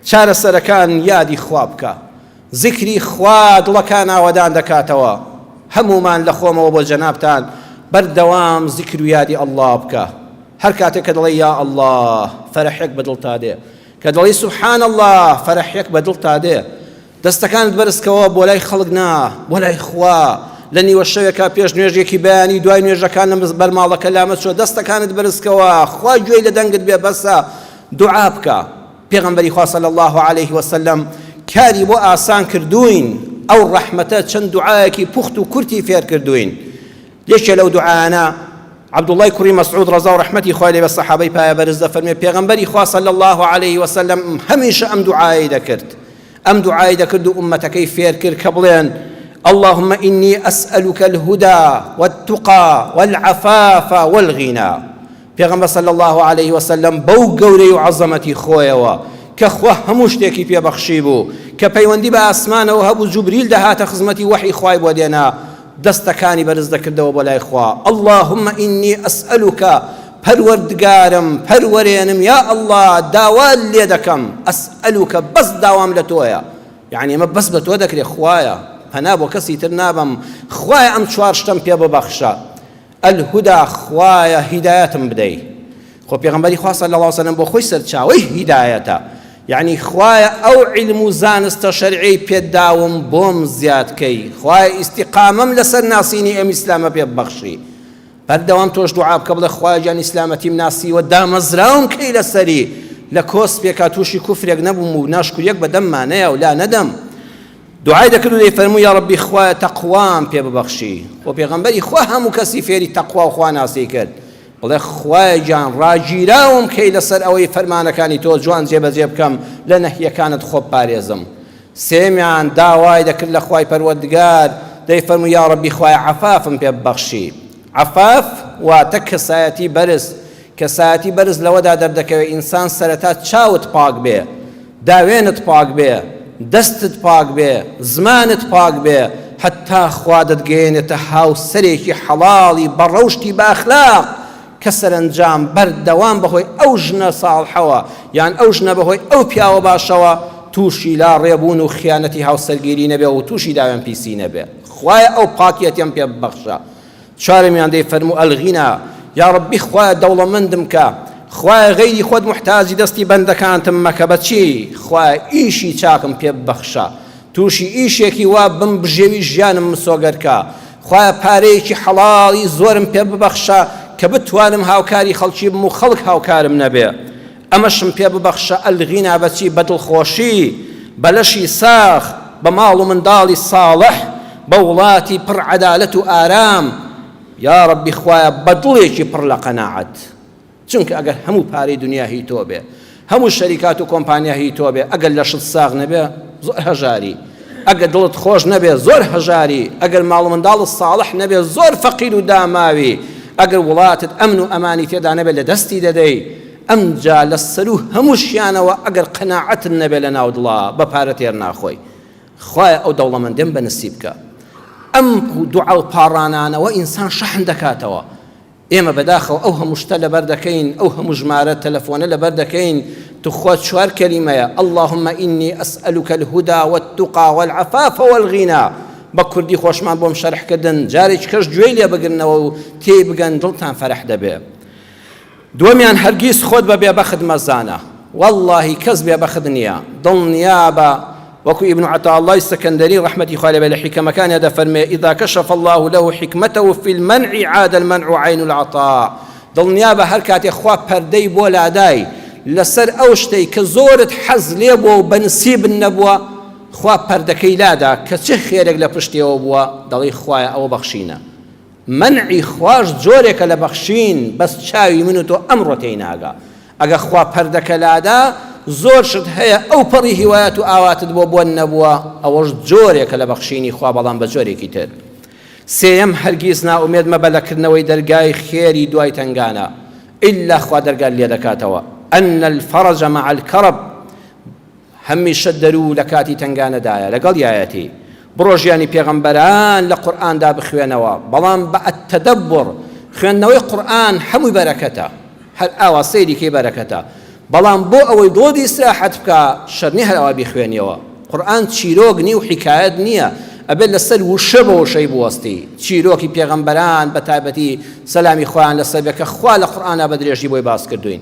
چارەسەرەکان یادی خوا بکە، ذیکری خوا دڵەکان ئاوەدان دەکاتەوە. هەمومان لە خۆمەوە بۆ جەنابتان بەردەوام ذیکر و یادی ئەڵڵا بکە. هەر کاتێک کە دڵی یا ئەڵڵا فەرەحێک بە دڵتا دێ، کە دڵی سوبحان ئەڵڵا فەرەحێک بە دڵتا دێ، دەستەکانت بەرزکەوە بۆ لای خەڵک نا، بۆ لای خوا. لە نیوە شەوێکە پێش نوێژێکی بەیانی دوای نوێژەکان لە بەرماڵەکە لامەت شۆ، دەستەکانت بەرزکەوە، خوا گوێی لە دەنگت بێ، بەسە دوعا بکە. پێغەمبەری خوا صلی الله علیه وسلم کاری بۆ ئاسان کردوین، ئەو ڕەحمەتە چەند دوعایەکی پوخت و کورتی فێر کردوین. یەکێ لەو دوعایانە عەبدوڵڵای کوڕی مەسعود ڕەزا و ڕەحمەتی خوای لێ بە سەحابەی پایە بەرز دەفەرمێ پێغەمبەری خوا صلی الله علیه وسلم هەمیشە ئەم دوعای دەکرد، ئەم دوعای دەکرد و ئومەتەکەی فێر کرد کە بڵێن اللهم إني أسألك الهدى والتقى والعفاف والغنى. پیغمبر صلی الله علیه وسلم بەو گەورەی و عەزەمەتی خۆیەوە کە خوا هەموو شتێکی پێبەخشی بوو، کە پەیوەندی بە ئاسمانەوە هەبوو، جوبریل دەهاتە خزمەتی وحی خوای بۆ دێنا، دەستەکانی بەرز دەکردەوە بۆ لای خوا. اللهم إني أسألك پەروەردگارم، پەروەرێنم، یا ئەڵڵا داوا لێ دەکەم، ئەسئەلوکە بەس داوام لە تۆیە، یعنی ئەمە بەس بە تۆ دەکرێ خوایە، پەنا بۆ کەسی تر نابم، خوایە ئەم چوار شتم پێ ببەخشە. الهدا خوایە هیدایەتم بدەی. خۆ پێغەمبەری خوا صلی الله علیه وسلم بۆ خۆی سەرچاوەی هیدایەتە، یعنی خوایە ئەو عیلم و زانستە شەرعی پێداوم بۆم زیادکەی، خوایە ئیستیقامەم لەسەر ناسینی ئەم ئیسلامە پێ ببەخشی. بەردەوام تۆش دوعا بکە بڵێ خوایە گیان ئیسلامەتیم ناسیوە دامەزراوم کەی لەسەری، لە کۆسپێکا تووشی کوفرێک نەبووم و ناشکوریەک بەدەممانەیە و لا نەدەم. دوعای دەکرد و دەیفەرموو یا ڕەبی خوایە تەقوام پێ ببەخشی. خۆ پێغەمبەری خوا هەموو کەسی فێری تەقوا و خوا ناسی کرد، بڵێ خوایە گیان ڕاگیراوم کەی لەسەر ئەوەی فەرمانەکانی تۆ جوان جێبەجێ بکەم، لە نەهیەکانت خۆ بپارێزم. سێمیان داوای دەکرد لە خوای پەروەردگار، دەیفەرموو یا ڕەبی خوایە عەفافم پێ ببەخشی. عەفاف واتە کەسایەتی بەرز، کەسایەتی بەرز لەوەدا دەردەکەوێت ئینسان سەرەتا چاوت پاک بێ، داوێنت پاک بێ، دەستت پاک بێ، زمانت پاک بێ، حتا خوا دەتگەێنێتە هاوسەرێکی حەڵاڵی بەڕەوشتی بەئەخلاق کە سەرنجام بەردەوام بەهۆی ئەو ژنە ساڵحەوە یان ئەو ژنە بەهۆی ئەو پیاوە باشەوە تووشی لا ڕێبوون و خیانەتی هاوسەرگیری نەبێ و تووشی داوێن پیسی نەبێ. خوایە ئەو پاکیەتیان پێ ببەخشە. چوارەمیان دەیفەرموو ئەلغینا، یا ڕەبی خوایە دەوڵەمەندم کە، خوایە غەیری خۆت محتاجی دەستی بەندەکانتم مەکە. بەچی؟ خوایە ئیشی چاکم پێ ببەخشە، تووشی ئیشێکی وا بم بژێوی ژیانم مسۆگەرکە. خوایە پارەیەکی حەڵاڵی زۆرم پێ ببەخشە کە بتوانم هاوکاری خەڵکی بم و خەڵک هاوکارم نەبێ. ئەمەشم پێ ببەخشە ئەلغینا بەچی؟ بە دڵخۆشی، بە لەشی ساخ، بە ماڵ و منداڵی ساڵح، بە وڵاتی پڕ عەدالەت و ئارام. یا ڕەبی خوایە بە دڵێکی پڕ لە قەناعەت، چونکە ئەگەر هەموو پارەی دنیا هی تۆ بێ، هەموو شەریکات و کۆمپانیا هی تۆ بێ، ئەگەر لەشت ساغ نەبێ زۆر هەژاری، ئەگەر دڵت خۆش نەبێ زۆر هەژاری، ئەگەر ماڵ و منداڵت ساڵح نەبێ زۆر فەقیر و داماوی، ئەگەر وڵاتت ئەمن و ئەمانی تێدا نەبێت لە دەستی دەدەی. ئەمجا لە سەر و هەموو شیانەوە ئەگەر قەناعەتت نەبێ لە ناو دڵا بە پارە تێر ناخۆی. خوایە ئەو دەوڵەمەندیم بەنسیب بکە. ئەم دوعا و پاڕانانەوە ئینسان شەحن دەکاتەوە. ئێمە بەداخەوە ئەو هەموو شتە لەبەر دەکەین، ئەو هەموو ژمارە تەلەفۆنە لەبەر دەکەین، تو چوار کەلیمەیە اللهم إني أسألك الهدى والتقى والعفاف والغنى. بە کوردی خۆشمان بۆم شەرحکردن، جارێک کەش گوێی لێ بگرنەوە و تێی بگەن دڵتان فەرەح دەبێ. دووەمیان هەرگیز خۆت بە بێبەخت مەزانە، واللهی کەس بێبەخت نییە، دڵنیابە. وەکو ابن عطاءالله السكندري رحمة خواه لێ بێ لە حیکەمەکانی دەفەرمێ إذا كشف الله له حكمته في المنع عاد المنع عين العطاء. دڵنیابە هەر کاتێ خوا پەردەی بۆ لادای لەسەر ئەو شتەی کە زۆرت حەز لێ بووە و بەنسیب نەبووە، خوا پەردەکەی لادا کە چه خێرێک لە پشتیەوە بووە، دەڵی خوایە ئەوە بەخشینە. منعی خواش جۆرێکە لە بەخشین، بەس چاوی من و تۆ ئەمڕۆ تێی ناگا. ئەگە خوا پەردەکە لادا زۆر شت هەیە ئەو پەڕی هیوایەت و ئاواتت بۆ بۆن نەبووە، ئەوەش جۆرێکە لە بەخشینی خوا، بەڵام بە جۆرێکی تر. سێیەم هەرگیز ناومێد مەبە لەکردنەوەی دەرگای خێری دوای تنگانە، ئیلا خوا دەرگات لێ دەکاتەوە. أن الفرج مع الكرب، هەمیشە دەرو لە کاتی تنگانەدایە لەگەڵ یایەتی. بڕۆ ژیانی پێغەمبەران لە قورئاندا بخوێنەوە، بەڵام بە التەدەبر خوێندنەوەی قورئان هەمووی بەرەکەتە، هەر ئاوا سەیری کەی بەرەکەتە. بەڵام بۆ ئەوەی دۆ ئیستراحەت بکە شەرنی هەرەوە بیخوێنیەوە. قورئان چیرۆک نی و حکایەت نییە، ئەبێت لەسەر وشە بە وشەی بوەستی. چیرۆکی پێغەمبەران بە تایبەتی سەلامی خۆیان لەسەر بێ کە خوا لە قورئانە بە درێژی بۆی باس کردوین.